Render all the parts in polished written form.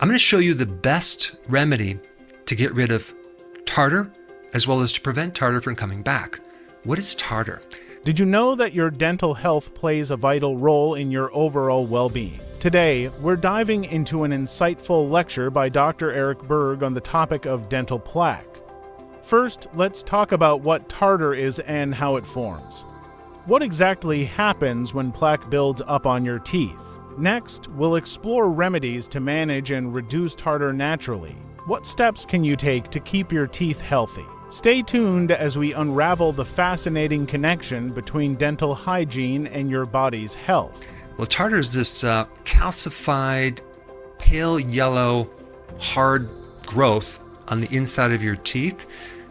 I'm going to show you the best remedy to get rid of tartar, as well as to prevent tartar from coming back. What is tartar? Did you know that your dental health plays a vital role in your overall well-being? Today, we're diving into an insightful lecture by Dr. Eric Berg on the topic of dental plaque. First, let's talk about what tartar is and how it forms. What exactly happens when plaque builds up on your teeth? Next, we'll explore remedies to manage and reduce tartar naturally. What steps can you take to keep your teeth healthy? Stay tuned as we unravel the fascinating connection between dental hygiene and your body's health. Well, tartar is this calcified, pale yellow, hard growth on the inside of your teeth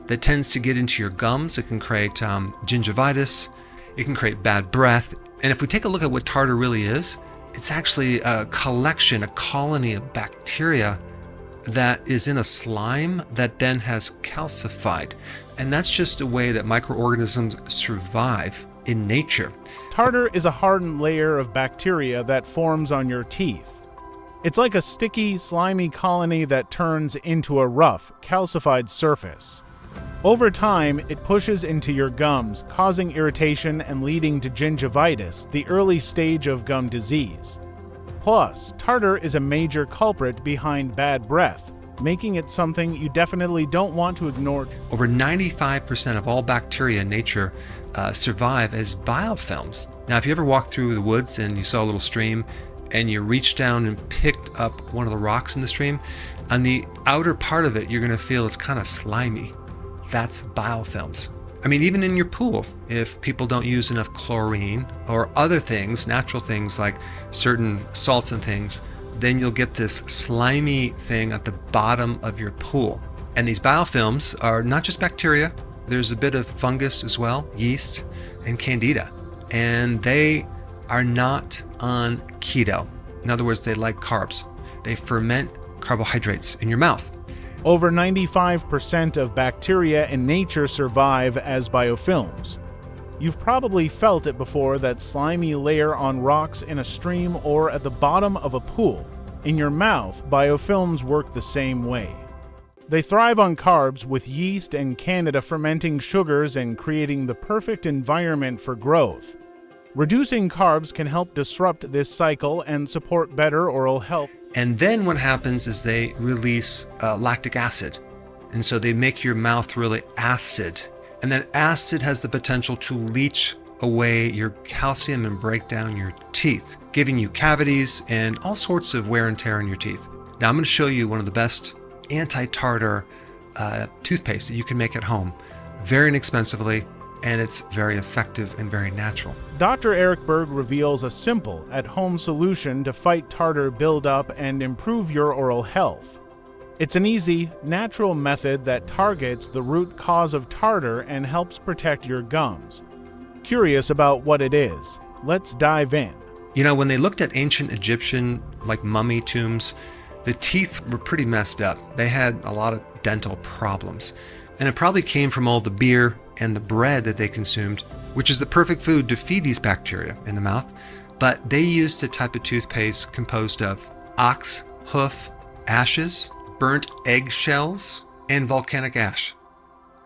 that tends to get into your gums. It can create gingivitis. It can create bad breath. And if we take a look at what tartar really is, it's actually a collection, a colony of bacteria that is in a slime that then has calcified. And that's just a way that microorganisms survive in nature. Tartar is a hardened layer of bacteria that forms on your teeth. It's like a sticky, slimy colony that turns into a rough, calcified surface. Over time, it pushes into your gums, causing irritation and leading to gingivitis, the early stage of gum disease. Plus, tartar is a major culprit behind bad breath, making it something you definitely don't want to ignore. Over 95% of all bacteria in nature survive as biofilms. Now, if you ever walked through the woods and you saw a little stream and you reached down and picked up one of the rocks in the stream, on the outer part of it, you're going to feel it's kind of slimy. That's biofilms. I mean, even in your pool, if people don't use enough chlorine or other things, natural things like certain salts and things, then you'll get this slimy thing at the bottom of your pool. And these biofilms are not just bacteria, there's a bit of fungus as well, yeast and candida. And they are not on keto. In other words, they like carbs. They ferment carbohydrates in your mouth. Over 95% of bacteria in nature survive as biofilms. You've probably felt it before, that slimy layer on rocks in a stream or at the bottom of a pool. In your mouth, biofilms work the same way. They thrive on carbs, with yeast and candida fermenting sugars and creating the perfect environment for growth. Reducing carbs can help disrupt this cycle and support better oral health. And then what happens is they release lactic acid. And so they make your mouth really acid. And that acid has the potential to leach away your calcium and break down your teeth, giving you cavities and all sorts of wear and tear in your teeth. Now I'm going to show you one of the best anti-tartar toothpaste that you can make at home, very inexpensively, and it's very effective and very natural. Dr. Eric Berg reveals a simple, at-home solution to fight tartar buildup and improve your oral health. It's an easy, natural method that targets the root cause of tartar and helps protect your gums. Curious about what it is? Let's dive in. You know, when they looked at ancient Egyptian, like mummy tombs, the teeth were pretty messed up. They had a lot of dental problems. And it probably came from all the beer and the bread that they consumed, which is the perfect food to feed these bacteria in the mouth. But they used a type of toothpaste composed of ox hoof ashes, burnt eggshells, and volcanic ash.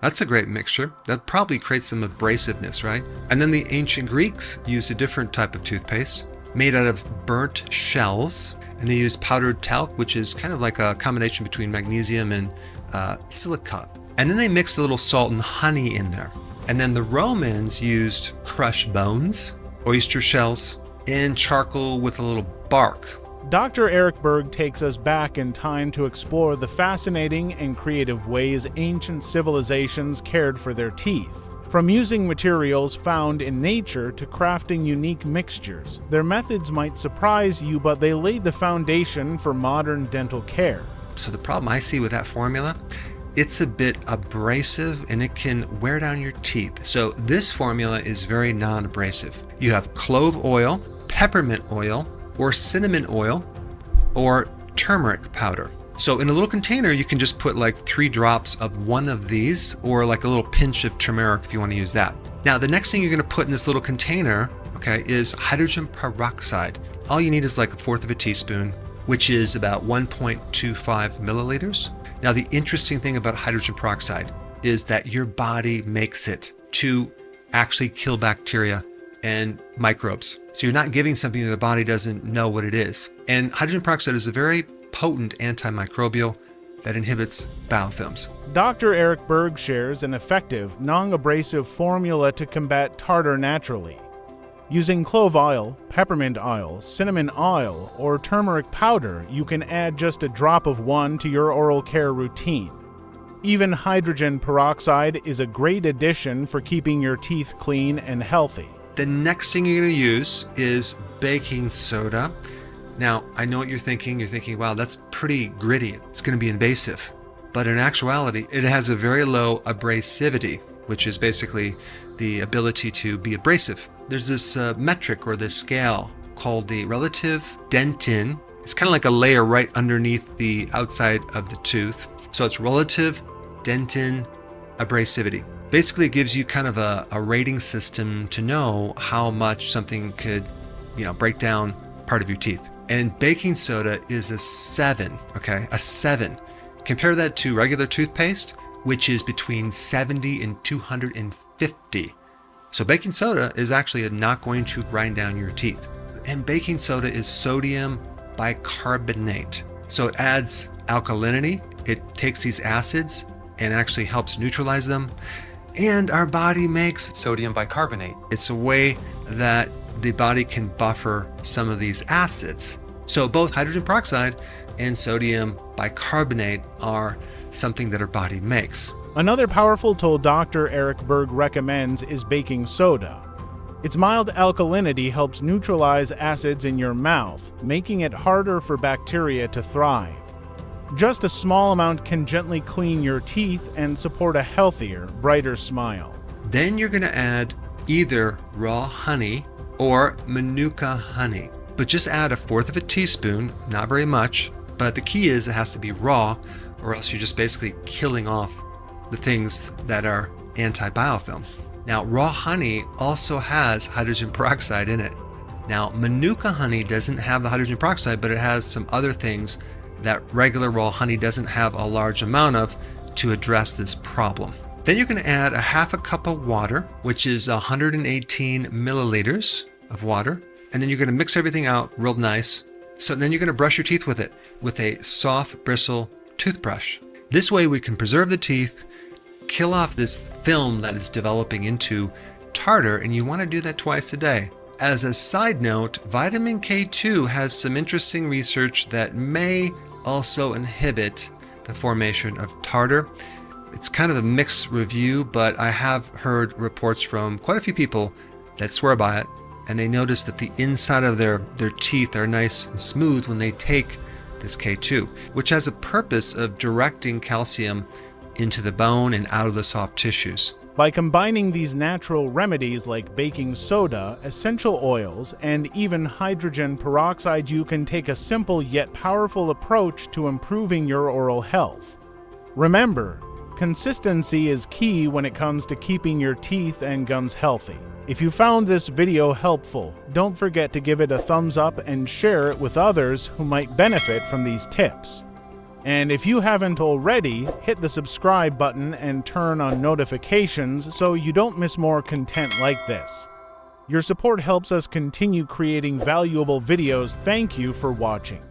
That's a great mixture. That probably creates some abrasiveness, right? And then the ancient Greeks used a different type of toothpaste made out of burnt shells, and they used powdered talc, which is kind of like a combination between magnesium and silica. And then they mixed a little salt and honey in there. And then the Romans used crushed bones, oyster shells, and charcoal with a little bark. Dr. Eric Berg takes us back in time to explore the fascinating and creative ways ancient civilizations cared for their teeth. From using materials found in nature to crafting unique mixtures, their methods might surprise you, but they laid the foundation for modern dental care. So the problem I see with that formula, it's a bit abrasive and it can wear down your teeth. So this formula is very non-abrasive. You have clove oil, peppermint oil, or cinnamon oil, or turmeric powder. So in a little container, you can just put like 3 drops of one of these, or like a little pinch of turmeric if you want to use that. Now, the next thing you're going to put in this little container, okay, is hydrogen peroxide. All you need is like 1/4 of a teaspoon, which is about 1.25 milliliters. Now, the interesting thing about hydrogen peroxide is that your body makes it to actually kill bacteria and microbes. So you're not giving something that the body doesn't know what it is. And hydrogen peroxide is a very potent antimicrobial that inhibits biofilms. Dr. Eric Berg shares an effective, non-abrasive formula to combat tartar naturally. Using clove oil, peppermint oil, cinnamon oil, or turmeric powder, you can add just a drop of one to your oral care routine. Even hydrogen peroxide is a great addition for keeping your teeth clean and healthy. The next thing you're going to use is baking soda. Now, I know what you're thinking. You're thinking, wow, that's pretty gritty. It's going to be invasive. But in actuality, it has a very low abrasivity, which is basically the ability to be abrasive. There's this metric or this scale called the relative dentin. It's kind of like a layer right underneath the outside of the tooth. So it's relative dentin abrasivity. Basically, it gives you kind of a rating system to know how much something could, break down part of your teeth. And baking soda is a 7, okay? A 7. Compare that to regular toothpaste, which is between 70 and 250. So baking soda is actually not going to grind down your teeth. And baking soda is sodium bicarbonate. So it adds alkalinity. It takes these acids and actually helps neutralize them. And our body makes sodium bicarbonate. It's a way that the body can buffer some of these acids. So both hydrogen peroxide and sodium bicarbonate are something that our body makes. Another powerful tool Dr. Eric Berg recommends is baking soda. Its mild alkalinity helps neutralize acids in your mouth, making it harder for bacteria to thrive. Just a small amount can gently clean your teeth and support a healthier, brighter smile. Then you're going to add either raw honey or manuka honey, but just add 1/4 teaspoon, not very much. But the key is it has to be raw, or else you're just basically killing off the things that are anti-biofilm. Now, raw honey also has hydrogen peroxide in it. Now, manuka honey doesn't have the hydrogen peroxide, but it has some other things that regular raw honey doesn't have a large amount of to address this problem. Then you're going to add 1/2 cup of water, which is 118 milliliters of water. And then you're going to mix everything out real nice. So then you're going to brush your teeth with it with a soft bristle toothbrush. This way we can preserve the teeth, kill off this film that is developing into tartar, and you want to do that twice a day. As a side note, vitamin K2 has some interesting research that may also inhibit the formation of tartar. It's kind of a mixed review, but I have heard reports from quite a few people that swear by it, and they notice that the inside of their teeth are nice and smooth when they take this K2, which has a purpose of directing calcium into the bone and out of the soft tissues. By combining these natural remedies like baking soda, essential oils, and even hydrogen peroxide, you can take a simple yet powerful approach to improving your oral health. Remember, consistency is key when it comes to keeping your teeth and gums healthy. If you found this video helpful, don't forget to give it a thumbs up and share it with others who might benefit from these tips. And if you haven't already, hit the subscribe button and turn on notifications so you don't miss more content like this. Your support helps us continue creating valuable videos. Thank you for watching.